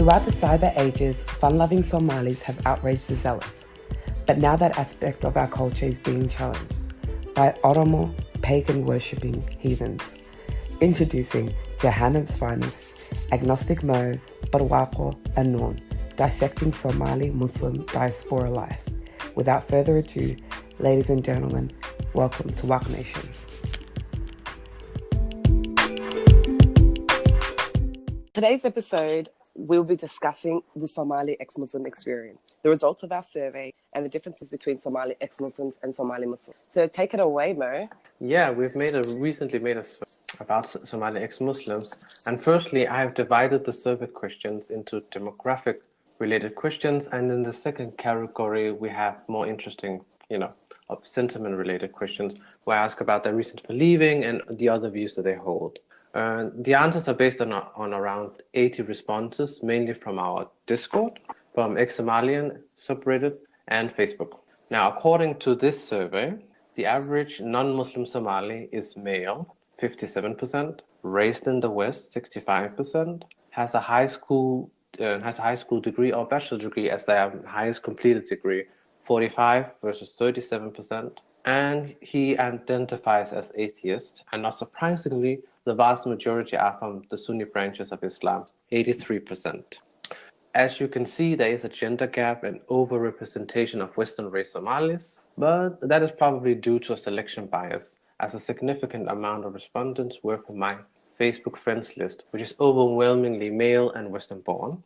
Throughout the cyber ages, fun-loving Somalis have outraged the zealous. But now that aspect of our culture is being challenged by Oromo pagan-worshipping heathens. Introducing Jahannam's finest, Agnostic Mo, Barwako, and Norn, dissecting Somali Muslim diaspora life. Without further ado, ladies and gentlemen, welcome to Wak Nation. Today's episode, we'll be discussing the Somali ex-Muslim experience, the results of our survey, and the differences between Somali ex-Muslims and Somali Muslims. So take it away, Mo. Yeah, we've recently made a survey about Somali ex-Muslims. And firstly, I have divided the survey questions into demographic-related questions. And in the second category, we have more interesting, of sentiment-related questions, where I ask about their reasons for leaving and the other views that they hold. The answers are based on around 80 responses, mainly from our Discord, from ex-Somalian subreddit, and Facebook. Now, according to this survey, the average non-Muslim Somali is male, 57%, raised in the West, 65%, has a high school degree or bachelor degree as their highest completed degree, 45 versus 37%, and he identifies as atheist, and not surprisingly, the vast majority are from the Sunni branches of Islam, 83%. As you can see, there is a gender gap and overrepresentation of Western-raised Somalis, but that is probably due to a selection bias, as a significant amount of respondents were from my Facebook friends list, which is overwhelmingly male and Western-born.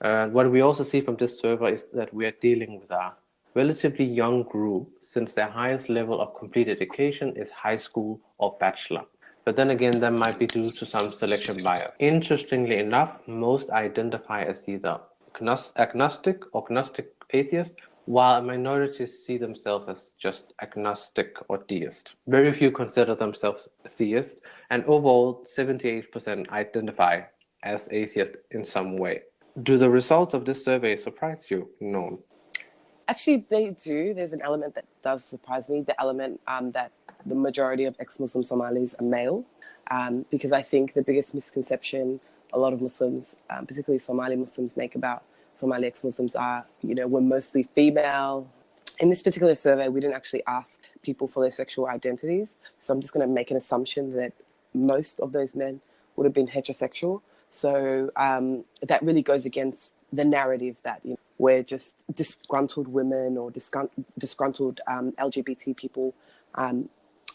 What we also see from this survey is that we are dealing with a relatively young group, since their highest level of complete education is high school or bachelor. But then again, that might be due to some selection bias. Interestingly enough, most identify as either agnostic or agnostic atheist, while minorities see themselves as just agnostic or deist. Very few consider themselves theist, and overall 78% identify as atheist in some way. Do the results of this survey surprise you? No. Actually, they do. There's an element that does surprise me, the element that the majority of ex-Muslim Somalis are male, because I think the biggest misconception a lot of Muslims, particularly Somali Muslims, make about Somali ex-Muslims are, we're mostly female. In this particular survey, we didn't actually ask people for their sexual identities, so I'm just going to make an assumption that most of those men would have been heterosexual. So that really goes against the narrative that we're just disgruntled women or disgruntled LGBT people,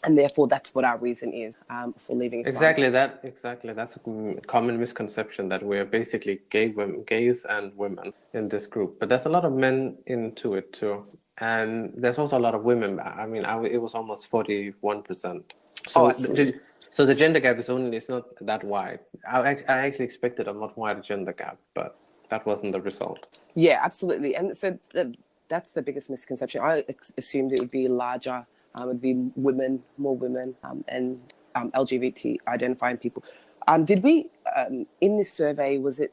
and therefore that's what our reason is for leaving Islam. Exactly. That's a common misconception, that we're basically gays and women in this group. But there's a lot of men into it too, and there's also a lot of women. It was almost 41%. So absolutely. So the gender gap it's not that wide. I actually expected a much wider gender gap, but that wasn't the result. Yeah, absolutely. And so that's the biggest misconception. I assumed it would be larger. It would be more women, and LGBT identifying people. Did we, in this survey, was it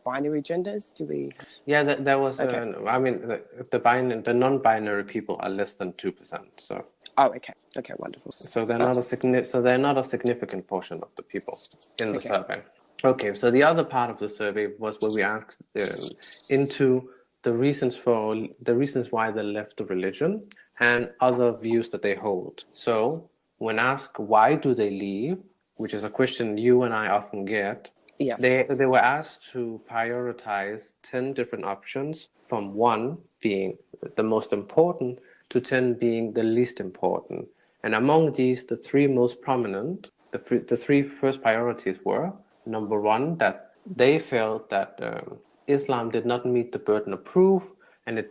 binary genders? Do we? Yeah, there was. Okay. The non-binary people are less than 2%. So. Oh, okay. Okay, wonderful. So they're not a significant portion of the people in the survey. Okay, so the other part of the survey was where we asked into the reasons why they left the religion and other views that they hold. So when asked why do they leave, which is a question you and I often get, yes, they were asked to prioritize 10 different options, from 1 being the most important to 10 being the least important. And among these, the 3 most prominent, the 3 first priorities were: number 1, that they felt that Islam did not meet the burden of proof, and it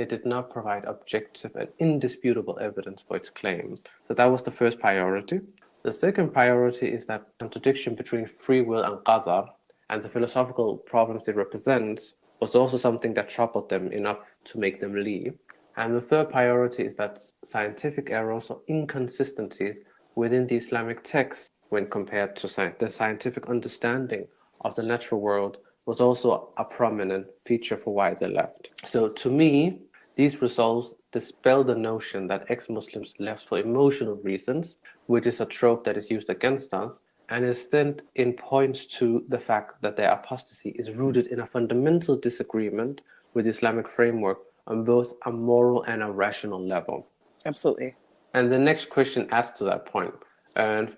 did not provide objective and indisputable evidence for its claims. So that was the first priority. The second priority is that contradiction between free will and qadar, and the philosophical problems it represents, was also something that troubled them enough to make them leave. And the third priority is that scientific errors or inconsistencies within the Islamic text, when compared to the scientific understanding of the natural world, was also a prominent feature for why they left. So to me, these results dispel the notion that ex-Muslims left for emotional reasons, which is a trope that is used against us, and instead it points to the fact that their apostasy is rooted in a fundamental disagreement with Islamic framework on both a moral and a rational level. Absolutely. And the next question adds to that point. And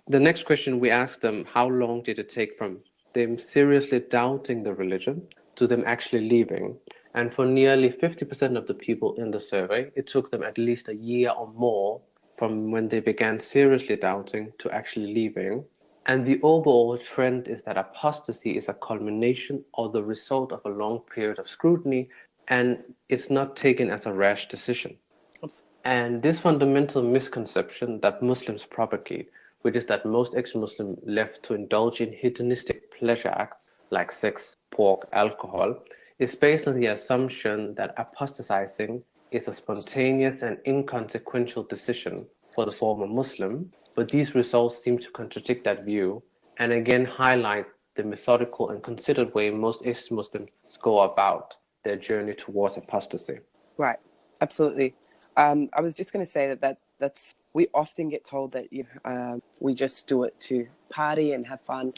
the next question we asked them, how long did it take from them seriously doubting the religion to them actually leaving? And for nearly 50% of the people in the survey, it took them at least a year or more from when they began seriously doubting to actually leaving. And the overall trend is that apostasy is a culmination or the result of a long period of scrutiny, and it's not taken as a rash decision. And this fundamental misconception that Muslims propagate, which is that most ex-Muslims left to indulge in hedonistic pleasure acts like sex, pork, alcohol, is based on the assumption that apostatizing is a spontaneous and inconsequential decision for the former Muslim, but these results seem to contradict that view and again highlight the methodical and considered way most ex-Muslims go about their journey towards apostasy. Right. Absolutely. I was just going to say that's we often get told that we just do it to party and have fun,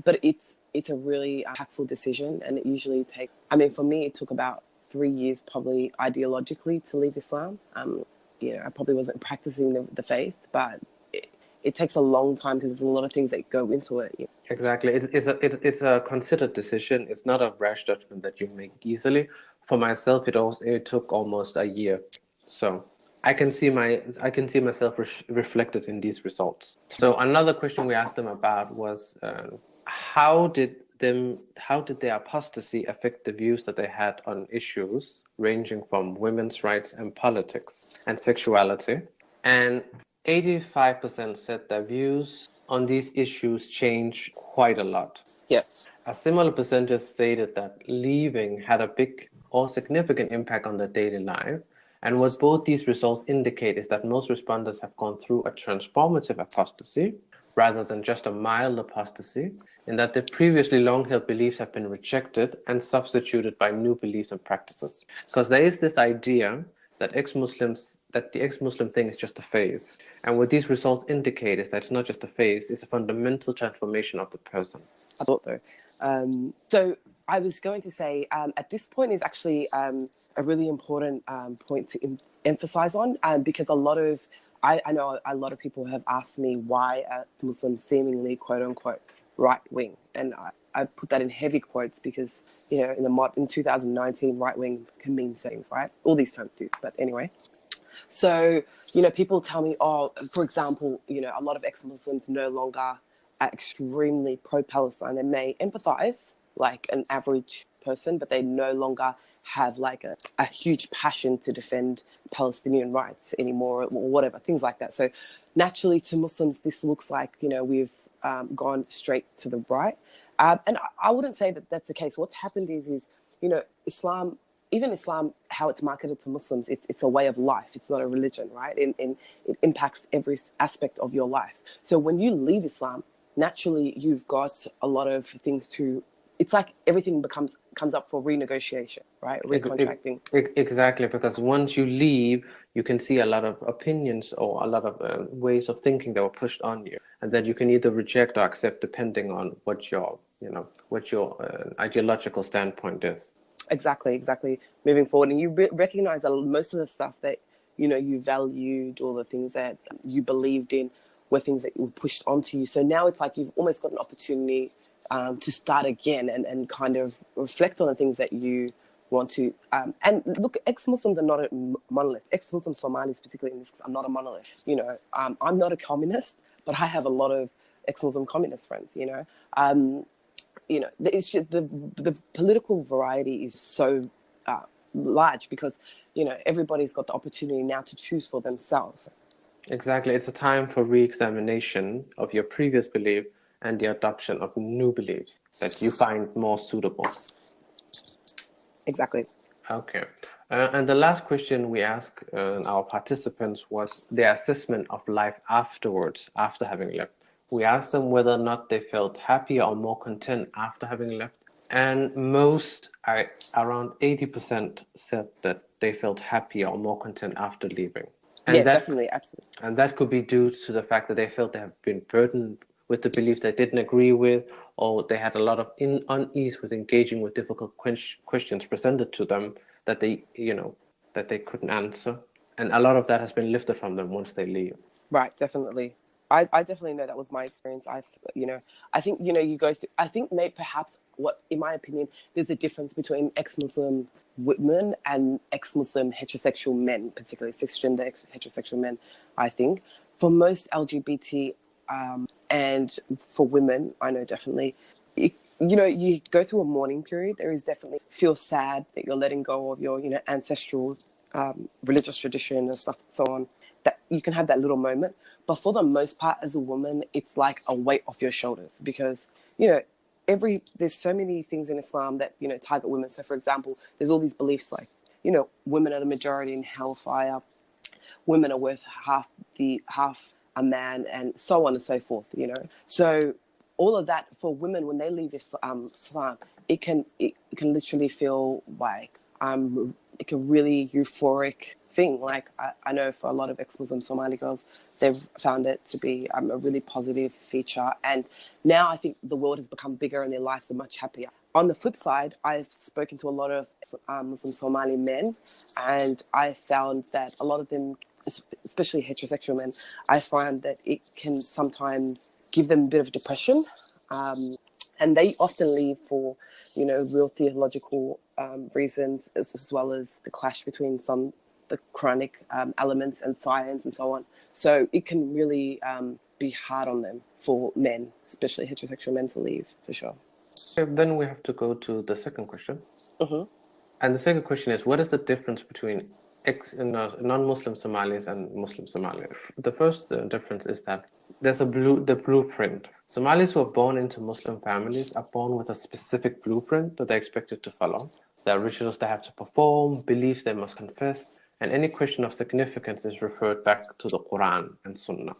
but it's a really impactful decision, and it usually takes. I mean, for me, it took about 3 years, probably ideologically, to leave Islam. I probably wasn't practicing the faith, but it takes a long time because there's a lot of things that go into it. Exactly, it's a considered decision. It's not a rash judgment that you make easily. For myself, it took almost a year, so I can see myself reflected in these results. So another question we asked them about was how did their apostasy affect the views that they had on issues ranging from women's rights and politics and sexuality, and 85% said their views on these issues changed quite a lot. Yes. A similar percentage stated that leaving had a big or significant impact on their daily life. And what both these results indicate is that most respondents have gone through a transformative apostasy rather than just a mild apostasy, in that their previously long-held beliefs have been rejected and substituted by new beliefs and practices. Because there is this idea that the ex-Muslim thing is just a phase. And what these results indicate is that it's not just a phase, it's a fundamental transformation of the person. I thought though. So I was going to say at this point is actually a really important point to emphasize on because I know a lot of people have asked me why are Muslims seemingly quote unquote right wing, and I put that in heavy quotes because in 2019 right wing can mean things, right? All these terms do, but anyway. So people tell me, for example, a lot of ex-Muslims no longer are extremely pro-Palestine. They may empathize like an average person, but they no longer have like a huge passion to defend Palestinian rights anymore or whatever, things like that. So naturally to Muslims, this looks like, we've gone straight to the right. And I wouldn't say that that's the case. What's happened is Islam, even Islam, how it's marketed to Muslims, it's a way of life. It's not a religion, right? And it impacts every aspect of your life. So when you leave Islam, naturally you've got a lot of things to. It's like everything comes up for renegotiation, right? Recontracting. Exactly, because once you leave, you can see a lot of opinions or a lot of ways of thinking that were pushed on you, and that you can either reject or accept depending on what your ideological standpoint is. Exactly. Moving forward, and you recognize that most of the stuff that you valued, all the things that you believed in, were things that were pushed onto you. So now it's like you've almost got an opportunity to start again and kind of reflect on the things that you want to. And look, ex-Muslims are not a monolith. Ex-Muslim Somalis, particularly in this, are not a monolith. I'm not a communist, but I have a lot of ex-Muslim communist friends. It's just the political variety is so large because everybody's got the opportunity now to choose for themselves. Exactly, it's a time for re-examination of your previous belief and the adoption of new beliefs that you find more suitable. Exactly. Okay. And the last question we asked our participants was their assessment of life afterwards, after having left. We asked them whether or not they felt happier or more content after having left. And around 80%, said that they felt happier or more content after leaving. And definitely, absolutely. And that could be due to the fact that they felt they have been burdened with the belief they didn't agree with, or they had a lot of unease with engaging with difficult questions presented to them that they, that they couldn't answer. And a lot of that has been lifted from them once they leave. Right, definitely. I definitely know that was my experience. I think, you go through, I think maybe perhaps what, in my opinion, there's a difference between ex-Muslim women and ex-Muslim heterosexual men, particularly cisgender heterosexual men, I think. For most LGBT and for women, I know definitely, you go through a mourning period. There is definitely feel sad that you're letting go of your, ancestral religious tradition and stuff, so on. That you can have that little moment, but for the most part, as a woman, it's like a weight off your shoulders because there's so many things in Islam that target women. So, for example, there's all these beliefs like women are the majority in hellfire, women are worth half a man, and so on and so forth. So all of that for women when they leave Islam, it can literally feel like like a really euphoric thing. Like I know for a lot of ex-Muslim Somali girls, they've found it to be a really positive feature. And now I think the world has become bigger and their lives are much happier. On the flip side, I've spoken to a lot of Muslim Somali men, and I found that a lot of them, especially heterosexual men, I find that it can sometimes give them a bit of depression. And they often leave for, real theological reasons, as well as the clash between the Quranic elements and science and so on. So it can really be hard on them for men, especially heterosexual men, to leave, for sure. Then we have to go to the second question. Mm-hmm. And the second question is, what is the difference between non-Muslim Somalis and Muslim Somalis? The first difference is that there's the blueprint. Somalis who are born into Muslim families are born with a specific blueprint that they're expected to follow. There are rituals they have to perform, beliefs they must confess, and any question of significance is referred back to the Quran and Sunnah.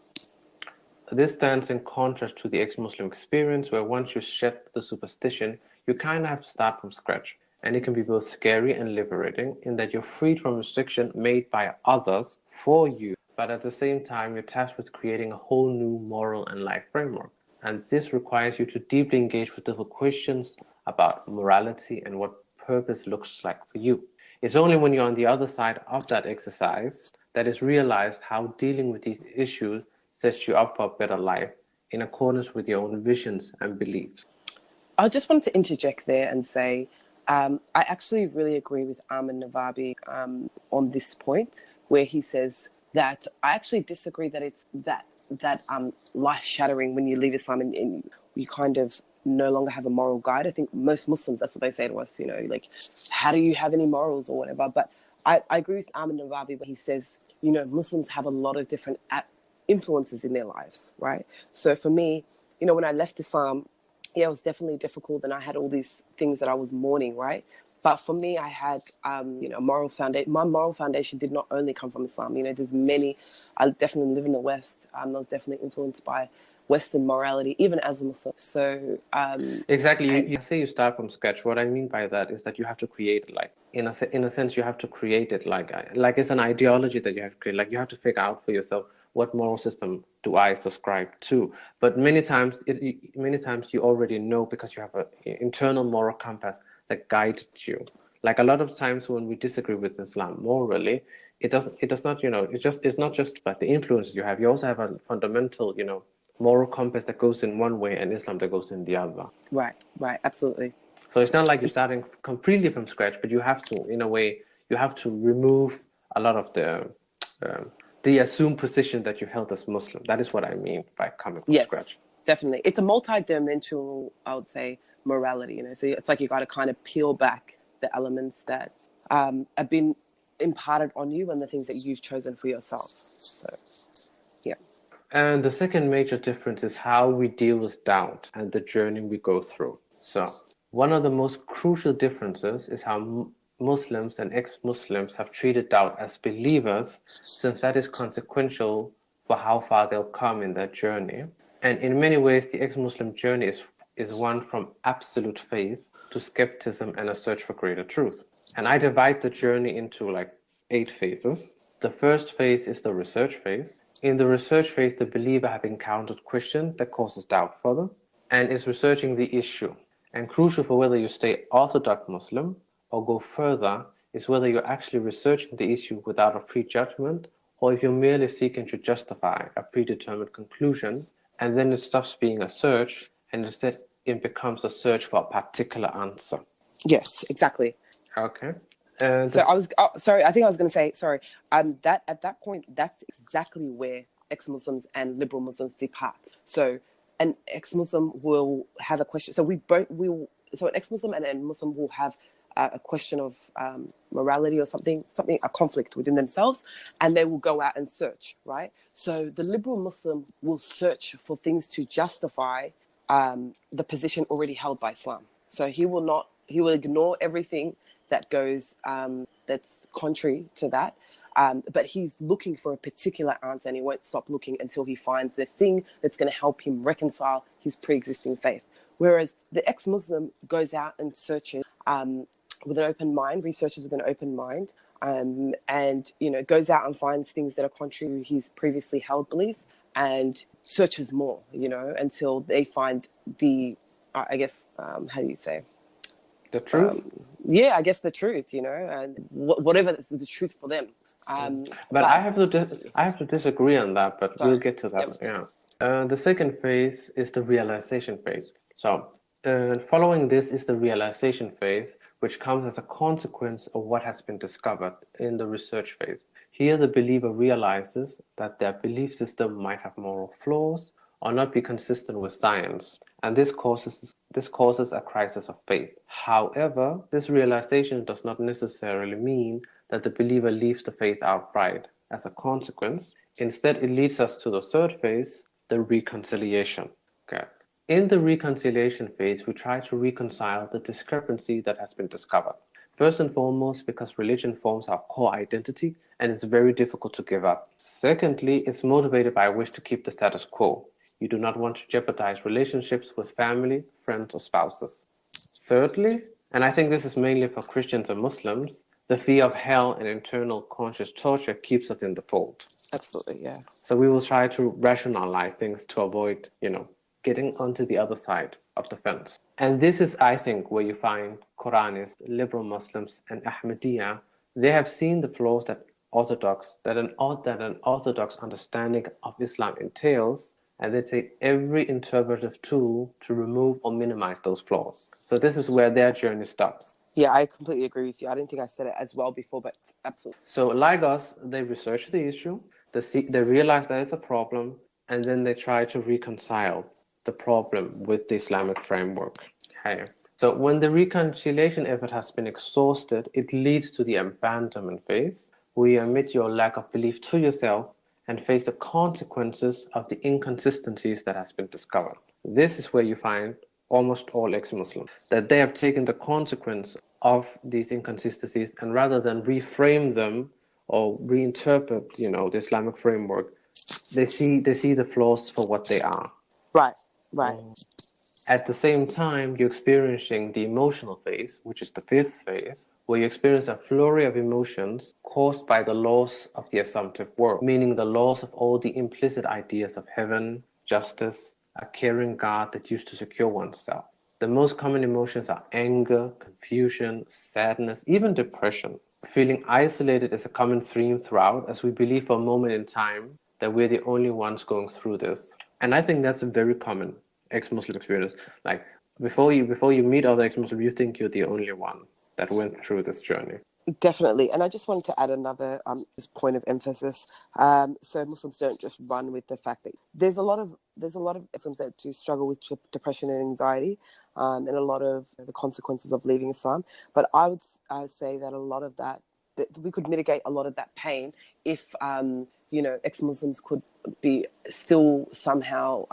This stands in contrast to the ex-Muslim experience, where once you shed the superstition, you kind of have to start from scratch. And it can be both scary and liberating in that you're freed from restriction made by others for you, but at the same time, you're tasked with creating a whole new moral and life framework. And this requires you to deeply engage with difficult questions about morality and what purpose looks like for you. It's only when you're on the other side of that exercise that is realized how dealing with these issues sets you up for a better life in accordance with your own visions and beliefs. I just wanted to interject there and say, I actually really agree with Armin Navabi on this point, where he says that I actually disagree that it's that life shattering when you leave Islam and you kind of no longer have a moral guide. I think most Muslims, that's what they say to us, like, how do you have any morals or whatever? But I agree with Armin Navabi when he says, Muslims have a lot of different influences in their lives, right? So for me, when I left Islam, it was definitely difficult, and I had all these things that I was mourning, right? But for me, I had, moral foundation. My moral foundation did not only come from Islam. There's many. I definitely live in the West. I was definitely influenced by Western morality, even as a Muslim. So exactly, you say you start from scratch. What I mean by that is that you have to create it, like in a sense, you have to create it like it's an ideology that you have to create. Like you have to figure out for yourself, what moral system do I subscribe to? But many times you already know, because you have an internal moral compass that guides you. Like a lot of times when we disagree with Islam morally, it's not just about the influence you have. You also have a fundamental, moral compass that goes in one way and Islam that goes in the other. Right, absolutely. So it's not like you're starting completely from scratch, but you have to, in a way, you have to remove a lot of the assumed position that you held as Muslim. That is what I mean by coming from scratch. Definitely. It's a multi-dimensional, I would say, morality, So it's like you got to kind of peel back the elements that have been imparted on you and the things that you've chosen for yourself. So, yeah. And the second major difference is how we deal with doubt and the journey we go through. So one of the most crucial differences is how Muslims and ex-Muslims have treated doubt as believers, since that is consequential for how far they'll come in their journey. And in many ways, the ex-Muslim journey is one from absolute faith to skepticism and a search for greater truth. And I divide the journey into like 8 phases. The first phase is the research phase. In the research phase, the believer have encountered questions that causes doubt for them and is researching the issue. And crucial for whether you stay Orthodox Muslim or go further is whether you're actually researching the issue without a prejudgment, or if you're merely seeking to justify a predetermined conclusion, and then it stops being a search and instead it becomes a search for a particular answer. Yes, exactly. Okay. So I was sorry. I think I was going to say sorry. That at that point, that's exactly where ex-Muslims and liberal Muslims depart. So an ex-Muslim will have a question. So we both will. So an ex-Muslim and a Muslim will have a question of morality or something, a conflict within themselves, and they will go out and search. Right. So the liberal Muslim will search for things to justify the position already held by Islam. So he will not. He will ignore everything that goes that's contrary to that, but he's looking for a particular answer, and he won't stop looking until he finds the thing that's going to help him reconcile his pre-existing faith. Whereas the ex-Muslim goes out and searches with an open mind, researches with an open mind, and goes out and finds things that are contrary to his previously held beliefs, and searches more, until they find the I guess how do you say, the truth? I guess the truth, and whatever is the truth for them. But I have to disagree on that, but we'll get to that. Yep. Yeah. The second phase is the realization phase. So following this is the realization phase, which comes as a consequence of what has been discovered in the research phase. Here, the believer realizes that their belief system might have moral flaws or not be consistent with science, and this causes a crisis of faith. However, this realization does not necessarily mean that the believer leaves the faith outright. As a consequence, instead it leads us to the third phase, the reconciliation. Okay. In the reconciliation phase, we try to reconcile the discrepancy that has been discovered. First and foremost, because religion forms our core identity and it's very difficult to give up. Secondly, it's motivated by a wish to keep the status quo. You do not want to jeopardize relationships with family, friends, or spouses. Thirdly, and I think this is mainly for Christians and Muslims, the fear of hell and internal conscious torture keeps us in the fold. Absolutely, yeah. So we will try to rationalize things to avoid, getting onto the other side of the fence. And this is, I think, where you find Quranists, liberal Muslims, and Ahmadiyya. They have seen the flaws that an orthodox understanding of Islam entails, and they take every interpretive tool to remove or minimize those flaws. So this is where their journey stops. Yeah, I completely agree with you. I don't think I said it as well before, but absolutely. So like us, they research the issue, they realize that it's a problem, and then they try to reconcile the problem with the Islamic framework. Okay. So when the reconciliation effort has been exhausted, it leads to the abandonment phase, where you admit your lack of belief to yourself and face the consequences of the inconsistencies that has been discovered. This is where you find almost all ex-Muslims, that they have taken the consequence of these inconsistencies, and rather than reframe them or reinterpret, the Islamic framework, they see the flaws for what they are. Right. At the same time, you're experiencing the emotional phase, which is the fifth phase, where you experience a flurry of emotions caused by the laws of the assumptive world, meaning the laws of all the implicit ideas of heaven, justice, a caring God that used to secure oneself. The most common emotions are anger, confusion, sadness, even depression. Feeling isolated is a common theme throughout, as we believe for a moment in time that we're the only ones going through this. And I think that's a very common ex-Muslim experience. Like before you meet other ex-Muslims, you think you're the only one that went through this journey. Definitely. And I just wanted to add another point of emphasis. So Muslims don't just run with the fact that there's a lot of Muslims that do struggle with depression and anxiety, and a lot of the consequences of leaving Islam. But I would say that a lot of that we could mitigate a lot of that pain if ex-Muslims could be still somehow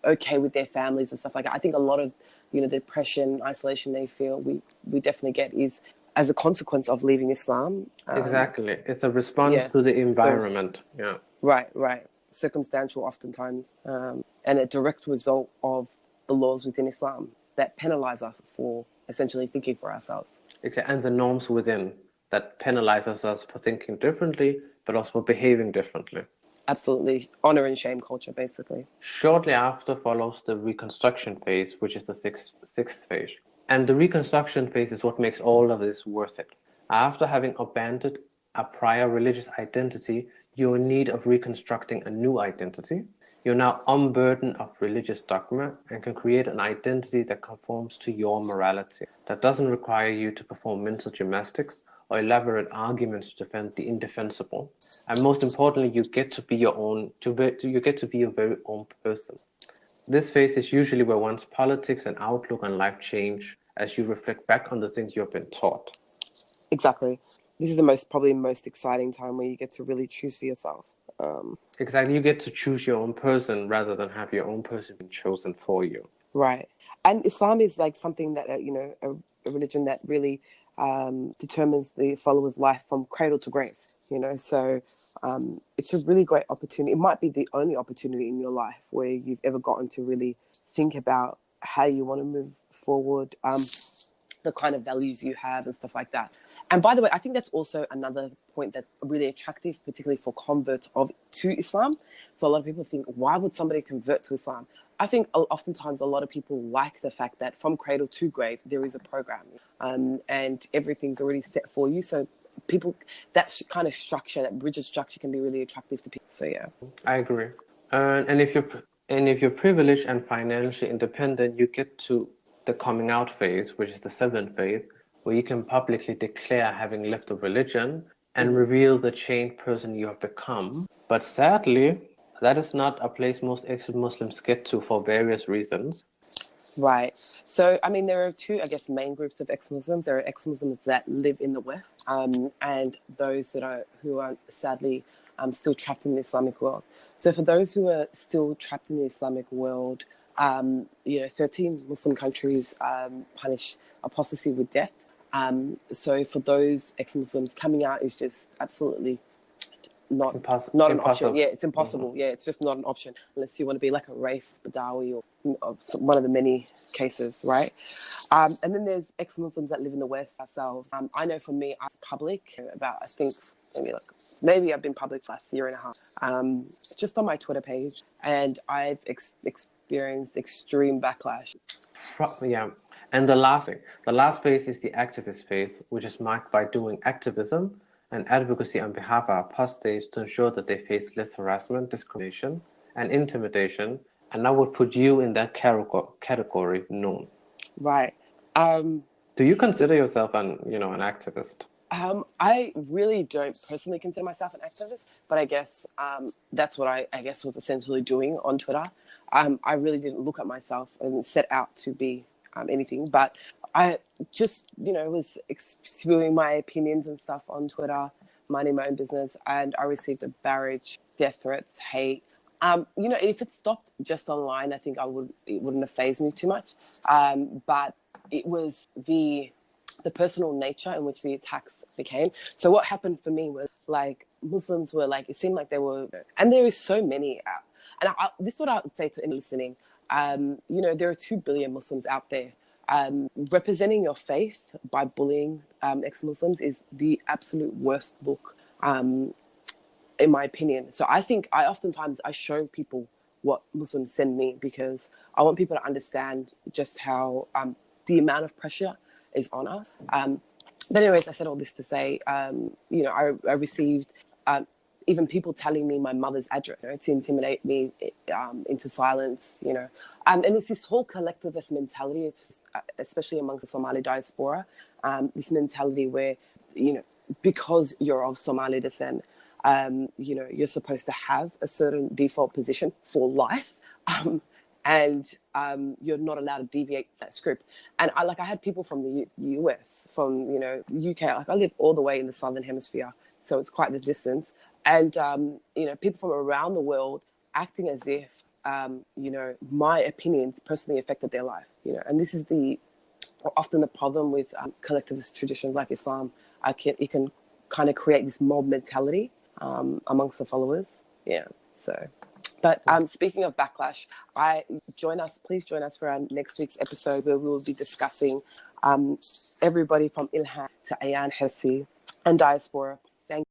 okay with their families and stuff like that. I think a lot of the depression, isolation they feel, we definitely get is as a consequence of leaving Islam. Exactly. It's a response to the environment. Yeah. Right. Circumstantial oftentimes, and a direct result of the laws within Islam that penalize us for essentially thinking for ourselves. Exactly. And the norms within. that penalizes us for thinking differently, but also for behaving differently. Absolutely. Honor and shame culture, basically. Shortly after follows the Reconstruction phase, which is the sixth phase. And the Reconstruction phase is what makes all of this worth it. After having abandoned a prior religious identity, you're in need of reconstructing a new identity. You're now unburdened of religious dogma and can create an identity that conforms to your morality, that doesn't require you to perform mental gymnastics or elaborate arguments to defend the indefensible. And most importantly, you get to be you get to be your very own person. This phase is usually where one's politics and outlook on life change as you reflect back on the things you have been taught. Exactly. This is probably most exciting time where you get to really choose for yourself. Exactly, you get to choose your own person rather than have your own person being chosen for you. Right. And Islam is like something that, a religion that really determines the follower's life from cradle to grave, So it's a really great opportunity. It might be the only opportunity in your life where you've ever gotten to really think about how you want to move forward, the kind of values you have and stuff like that. And by the way, I think that's also another point that's really attractive, particularly for converts to Islam. So a lot of people think, why would somebody convert to Islam? I think oftentimes a lot of people like the fact that from cradle to grave, there is a program, and everything's already set for you. So people, that kind of structure, that rigid structure can be really attractive to people. So yeah. I agree. And if you're privileged and financially independent, you get to the coming out phase, which is the seventh phase, where you can publicly declare having left the religion and reveal the changed person you have become. But sadly, that is not a place most ex-Muslims get to for various reasons. Right. So, I mean, there are two, I guess, main groups of ex-Muslims. There are ex-Muslims that live in the West, and those who are sadly still trapped in the Islamic world. So, for those who are still trapped in the Islamic world, 13 Muslim countries punish apostasy with death. So, for those ex-Muslims, coming out is just absolutely not an option. Yeah, it's impossible. Mm-hmm. Yeah, it's just not an option unless you want to be like a Raif Badawi or one of the many cases, right? And then there's ex-Muslims that live in the West ourselves. I know for me, I was public about, I think, maybe I've been public for the last year and a half, just on my Twitter page, and I've experienced extreme backlash. Yeah. And the last phase is the activist phase, which is marked by doing activism and advocacy on behalf of apostates to ensure that they face less harassment, discrimination, and intimidation. And I would put you in that category, known. Right. Do you consider yourself an activist? I really don't personally consider myself an activist, but I guess that's what I was essentially doing on Twitter. I really didn't look at myself and set out to be anything, but I just, was spewing my opinions and stuff on Twitter, minding my own business, and I received a barrage, death threats, hate. If it stopped just online, I think it wouldn't have fazed me too much. But it was the personal nature in which the attacks became. So what happened for me was like Muslims were like, it seemed like they were, and there is so many out. And this is what I would say to anyone listening. There are 2 billion Muslims out there. Representing your faith by bullying ex-Muslims is the absolute worst look, in my opinion. So I think oftentimes I show people what Muslims send me because I want people to understand just how the amount of pressure is on her. But anyways, I said all this to say, I received even people telling me my mother's address, to intimidate me into silence, and it's this whole collectivist mentality, especially amongst the Somali diaspora, this mentality where, because you're of Somali descent, you're supposed to have a certain default position for life. And you're not allowed to deviate that script. And I had people from the US, from the UK. Like I live all the way in the southern hemisphere, so it's quite the distance. And people from around the world acting as if my opinions personally affected their life. And this is often the problem with collectivist traditions like Islam. It can kind of create this mob mentality amongst the followers. Yeah. So. But speaking of backlash, please join us for our next week's episode where we will be discussing everybody from Ilhan to Ayan Hersi, and diaspora. Thank